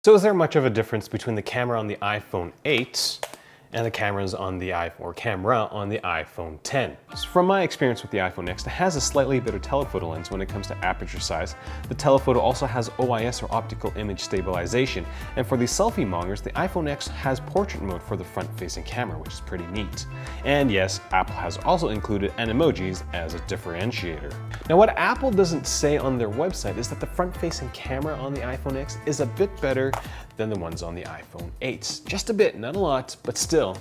So is there much of a difference between the camera on the iPhone 8 and the cameras on the camera on the iPhone 10? So from my experience with the iPhone X, it has a slightly better telephoto lens when it comes to aperture size. The telephoto also has OIS or optical image stabilization. And for the selfie mongers, the iPhone X has portrait mode for the front-facing camera, which is pretty neat. And yes, Apple has also included Animojis as a differentiator. Now what Apple doesn't say on their website is that the front-facing camera on the iPhone X is a bit better than the ones on the iPhone 8s. Just a bit, not a lot, but still,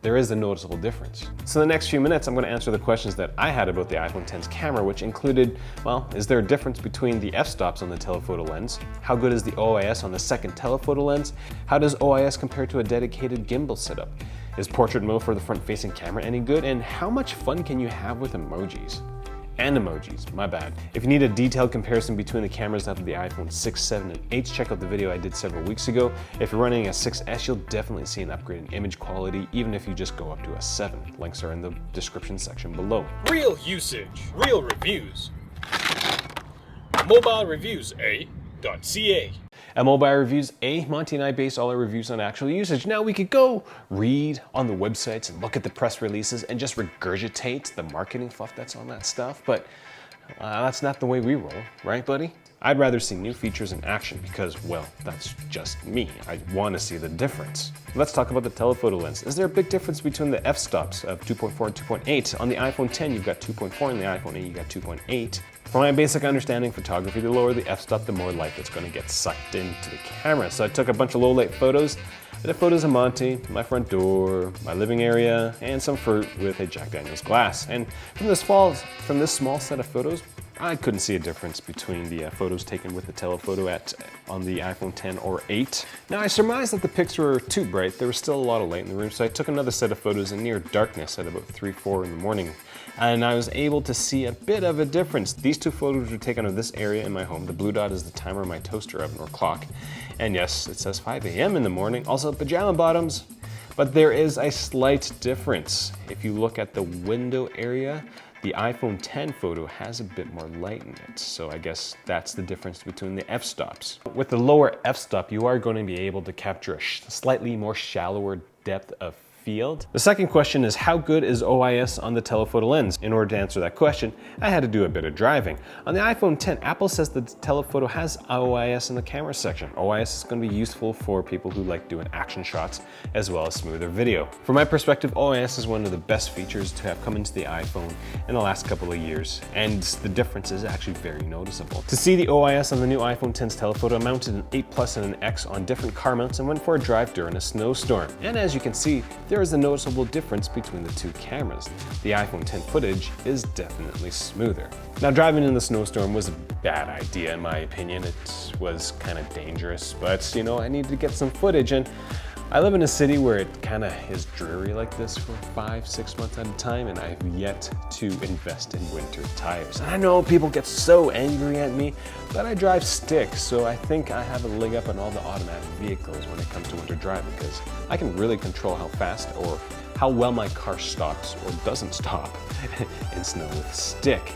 there is a noticeable difference. So in the next few minutes, I'm going to answer the questions that I had about the iPhone X's camera, which included, well, is there a difference between the f-stops on the telephoto lens? How good is the OIS on the second telephoto lens? How does OIS compare to a dedicated gimbal setup? Is portrait mode for the front-facing camera any good? And how much fun can you have with emojis? Animojis, my bad. If you need a detailed comparison between the cameras of the iPhone 6, 7, and 8, check out the video I did several weeks ago. If you're running a 6S, you'll definitely see an upgrade in image quality, even if you just go up to a 7. Links are in the description section below. Real usage, real reviews. Mobile Reviews A.ca. At Mobile Reviews A, Monty and I base all our reviews on actual usage. Now we could go read on the websites and look at the press releases and just regurgitate the marketing fluff that's on that stuff, but that's not the way we roll, right, buddy? I'd rather see new features in action because, well, that's just me. I want to see the difference. Let's talk about the telephoto lens. Is there a big difference between the f-stops of 2.4 and 2.8? On the iPhone 10, you've got 2.4, on the iPhone 8, you've got 2.8. From my basic understanding of photography, the lower the f-stop, the more light that's going to get sucked into the camera. So I took a bunch of low-light photos. I did photos of Monty, my front door, my living area, and some fruit with a Jack Daniel's glass. And from this small set of photos, I couldn't see a difference between the photos taken with the telephoto on the iPhone 10 or 8. Now I surmised that the pics were too bright. There was still a lot of light in the room, so I took another set of photos in near darkness at about 3, 4 in the morning. And I was able to see a bit of a difference. These two photos were taken of this area in my home. The blue dot is the timer of my toaster oven or clock. And yes, it says 5 a.m. in the morning. Also pajama bottoms. But there is a slight difference. If you look at the window area, the iPhone 10 photo has a bit more light in it, so I guess that's the difference between the f-stops. With the lower f-stop, you are going to be able to capture a slightly more shallower depth of field. The second question is, how good is OIS on the telephoto lens? In order to answer that question, I had to do a bit of driving. On the iPhone 10, Apple says that the telephoto has OIS in the camera section. OIS is going to be useful for people who like doing action shots as well as smoother video. From my perspective, OIS is one of the best features to have come into the iPhone in the last couple of years, and the difference is actually very noticeable. To see the OIS on the new iPhone 10's telephoto, I mounted an 8 Plus and an X on different car mounts and went for a drive during a snowstorm. And as you can see, there is a noticeable difference between the two cameras. The iPhone 10 footage is definitely smoother. Now driving in the snowstorm was a bad idea in my opinion. It was kind of dangerous, but you know, I needed to get some footage, and I live in a city where it kind of is dreary like this for 5, 6 months at a time, and I've yet to invest in winter tires. And I know people get so angry at me, but I drive stick, so I think I have a leg up on all the automatic vehicles when it comes to winter driving, because I can really control how fast or how well my car stops or doesn't stop in snow with stick.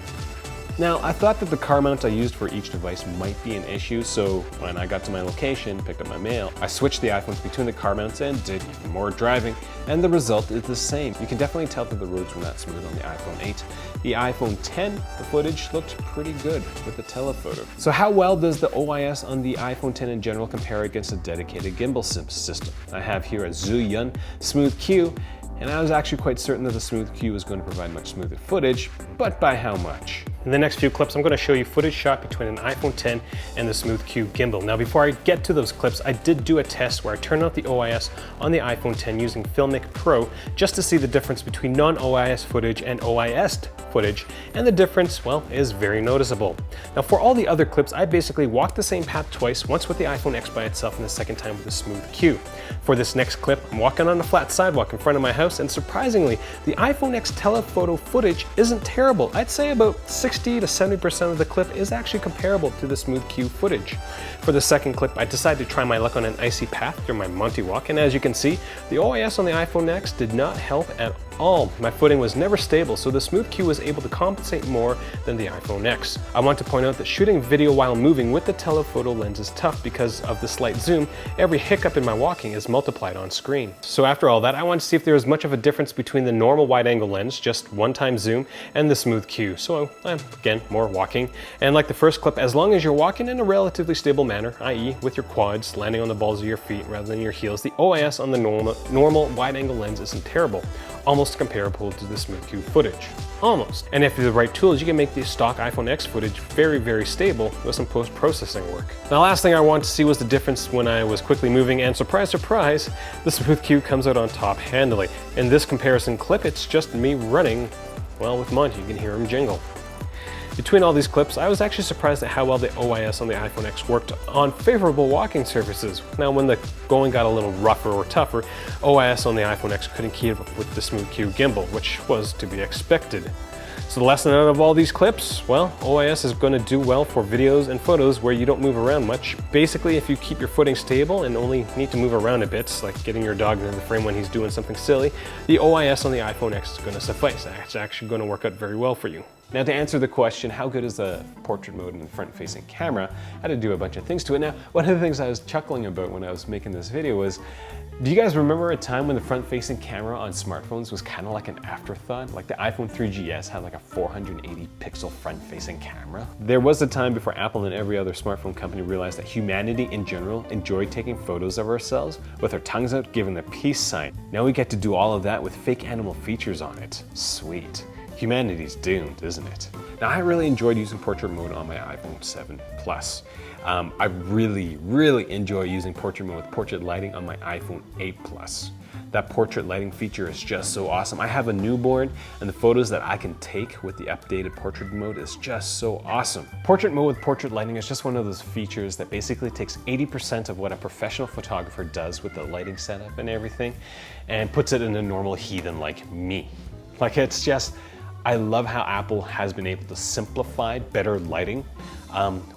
Now, I thought that the car mount I used for each device might be an issue, so when I got to my location, picked up my mail, I switched the iPhones between the car mounts and did even more driving, and the result is the same. You can definitely tell that the roads were not smooth on the iPhone 8. The iPhone 10, the footage looked pretty good with the telephoto. So how well does the OIS on the iPhone 10 in general compare against a dedicated gimbal system? I have here a Zhiyun Smooth Q, and I was actually quite certain that the Smooth Q was going to provide much smoother footage, but by how much? In the next few clips, I'm going to show you footage shot between an iPhone 10 and the Smooth Q Gimbal. Now, before I get to those clips, I did do a test where I turned out the OIS on the iPhone 10 using Filmic Pro just to see the difference between non-OIS footage and OIS footage, and the difference, well, is very noticeable. Now, for all the other clips, I basically walked the same path twice, once with the iPhone X by itself and the second time with the Smooth Q. For this next clip, I'm walking on a flat sidewalk in front of my house, and surprisingly, the iPhone X telephoto footage isn't terrible. I'd say about 60 to 70% of the clip is actually comparable to the Smooth Q footage. For the second clip, I decided to try my luck on an icy path during my Monty walk, and as you can see, the OIS on the iPhone X did not help at all, my footing was never stable, so the Smooth Q was able to compensate more than the iPhone X. I want to point out that shooting video while moving with the telephoto lens is tough because of the slight zoom. Every hiccup in my walking is multiplied on screen. So after all that, I wanted to see if there was much of a difference between the normal wide-angle lens, just one-time zoom, and the Smooth Q. So again, more walking. And like the first clip, as long as you're walking in a relatively stable manner, i.e. with your quads landing on the balls of your feet rather than your heels, the OIS on the normal wide-angle lens isn't terrible. Almost comparable to the Smooth Q footage. Almost. And if you have the right tools, you can make the stock iPhone X footage very, very stable with some post-processing work. Now, last thing I wanted to see was the difference when I was quickly moving, and surprise, surprise, the Smooth Q comes out on top handily. In this comparison clip, it's just me running, well, with Monty. You can hear him jingle. Between all these clips, I was actually surprised at how well the OIS on the iPhone X worked on favorable walking surfaces. Now, when the going got a little rougher or tougher, OIS on the iPhone X couldn't keep up with the Smooth Q Gimbal, which was to be expected. So the lesson out of all these clips, well, OIS is going to do well for videos and photos where you don't move around much. Basically, if you keep your footing stable and only need to move around a bit, like getting your dog into the frame when he's doing something silly, the OIS on the iPhone X is going to suffice. It's actually going to work out very well for you. Now, to answer the question, how good is the portrait mode in the front-facing camera, I had to do a bunch of things to it. Now, one of the things I was chuckling about when I was making this video was, do you guys remember a time when the front-facing camera on smartphones was kind of like an afterthought? Like the iPhone 3GS had like a 480 pixel front-facing camera. There was a time before Apple and every other smartphone company realized that humanity in general enjoyed taking photos of ourselves with our tongues out giving the peace sign. Now we get to do all of that with fake animal features on it. Sweet. Humanity's doomed, isn't it? Now, I really enjoyed using portrait mode on my iPhone 7 Plus. I really enjoy using portrait mode with portrait lighting on my iPhone 8 Plus. That portrait lighting feature is just so awesome. I have a newborn, and the photos that I can take with the updated portrait mode is just so awesome. Portrait mode with portrait lighting is just one of those features that basically takes 80% of what a professional photographer does with the lighting setup and everything, and puts it in a normal heathen like me. Like, it's just, I love how Apple has been able to simplify better lighting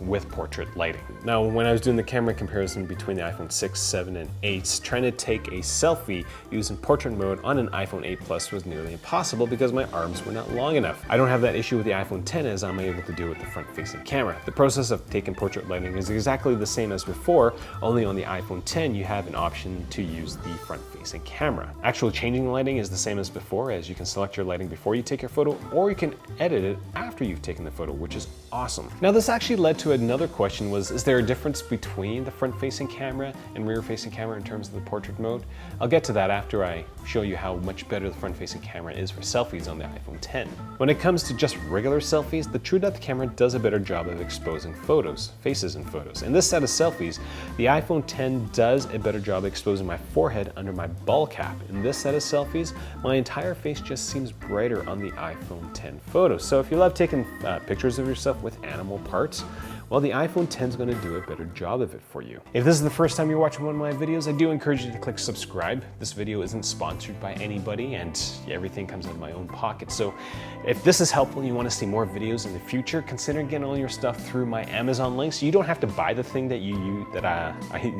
with portrait lighting. Now, when I was doing the camera comparison between the iPhone 6, 7, and 8, trying to take a selfie using portrait mode on an iPhone 8 Plus was nearly impossible because my arms were not long enough. I don't have that issue with the iPhone 10 as I'm able to do with the front-facing camera. The process of taking portrait lighting is exactly the same as before, only on the iPhone 10 you have an option to use the front-facing camera. Actually changing the lighting is the same as before, as you can select your lighting before you take your photo, or you can edit it after you've taken the photo, which is awesome. Now, this actually led to another question was, is there a difference between the front-facing camera and rear-facing camera in terms of the portrait mode? I'll get to that after I show you how much better the front-facing camera is for selfies on the iPhone 10. When it comes to just regular selfies, the True Depth camera does a better job of exposing photos, faces in photos. In this set of selfies, the iPhone 10 does a better job of exposing my forehead under my ball cap. In this set of selfies, my entire face just seems brighter on the iPhone 10 photos. So if you love taking pictures of yourself with animal parts, well, the iPhone 10 is going to do a better job of it for you. If this is the first time you're watching one of my videos, I do encourage you to click subscribe. This video isn't sponsored by anybody, and everything comes out of my own pocket. So if this is helpful and you want to see more videos in the future, consider getting all your stuff through my Amazon link. So you don't have to buy the thing that you use,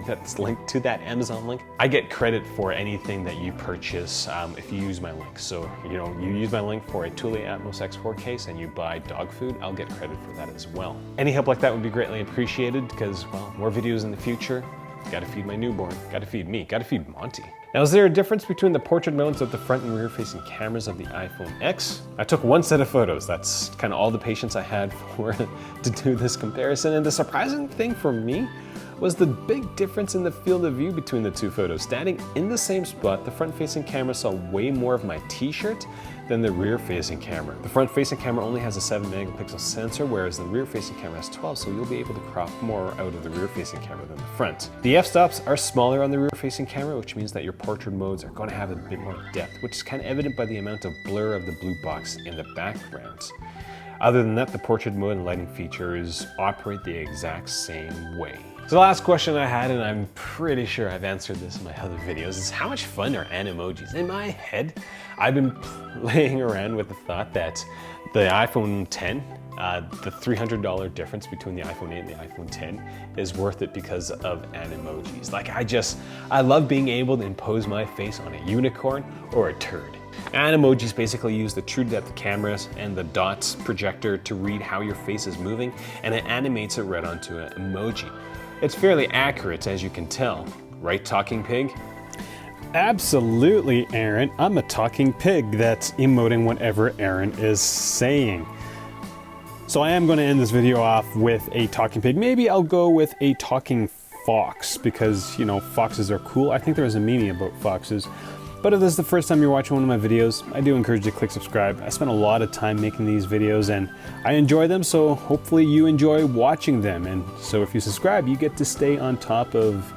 that's linked to that Amazon link. I get credit for anything that you purchase if you use my link. So, you use my link for a Thule Atmos X4 case and you buy dog food, I'll get credit for that as well. Any help like that would be greatly appreciated because, well, more videos in the future. Gotta feed my newborn, gotta feed me, gotta feed Monty. Now, is there a difference between the portrait modes of the front and rear facing cameras of the iPhone X? I took one set of photos. That's kind of all the patience I had to do this comparison. And the surprising thing for me was the big difference in the field of view between the two photos. Standing in the same spot, the front-facing camera saw way more of my t-shirt than the rear-facing camera. The front-facing camera only has a 7-megapixel sensor, whereas the rear-facing camera has 12, so you'll be able to crop more out of the rear-facing camera than the front. The f-stops are smaller on the rear-facing camera, which means that your portrait modes are going to have a bit more depth, which is kind of evident by the amount of blur of the blue box in the background. Other than that, the portrait mode and lighting features operate the exact same way. So the last question I had, and I'm pretty sure I've answered this in my other videos, is how much fun are Animojis? In my head, I've been playing around with the thought that the iPhone 10, the $300 difference between the iPhone 8 and the iPhone 10 is worth it because of Animojis. Like, I love being able to impose my face on a unicorn or a turd. Animojis basically use the true depth cameras and the dots projector to read how your face is moving, and it animates it right onto an emoji. It's fairly accurate, as you can tell. Right, Talking Pig? Absolutely, Aaron. I'm a talking pig that's emoting whatever Aaron is saying. So I am going to end this video off with a talking pig. Maybe I'll go with a talking fox because, you know, foxes are cool. I think there was a meme about foxes. But if this is the first time you're watching one of my videos, I do encourage you to click subscribe. I spend a lot of time making these videos and I enjoy them, so hopefully you enjoy watching them. And so if you subscribe, you get to stay on top of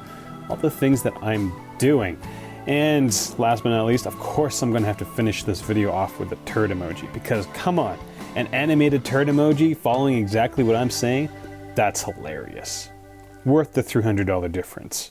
all the things that I'm doing. And last but not least, of course, I'm gonna have to finish this video off with a turd emoji because come on, an animated turd emoji following exactly what I'm saying, that's hilarious. Worth the $300 difference.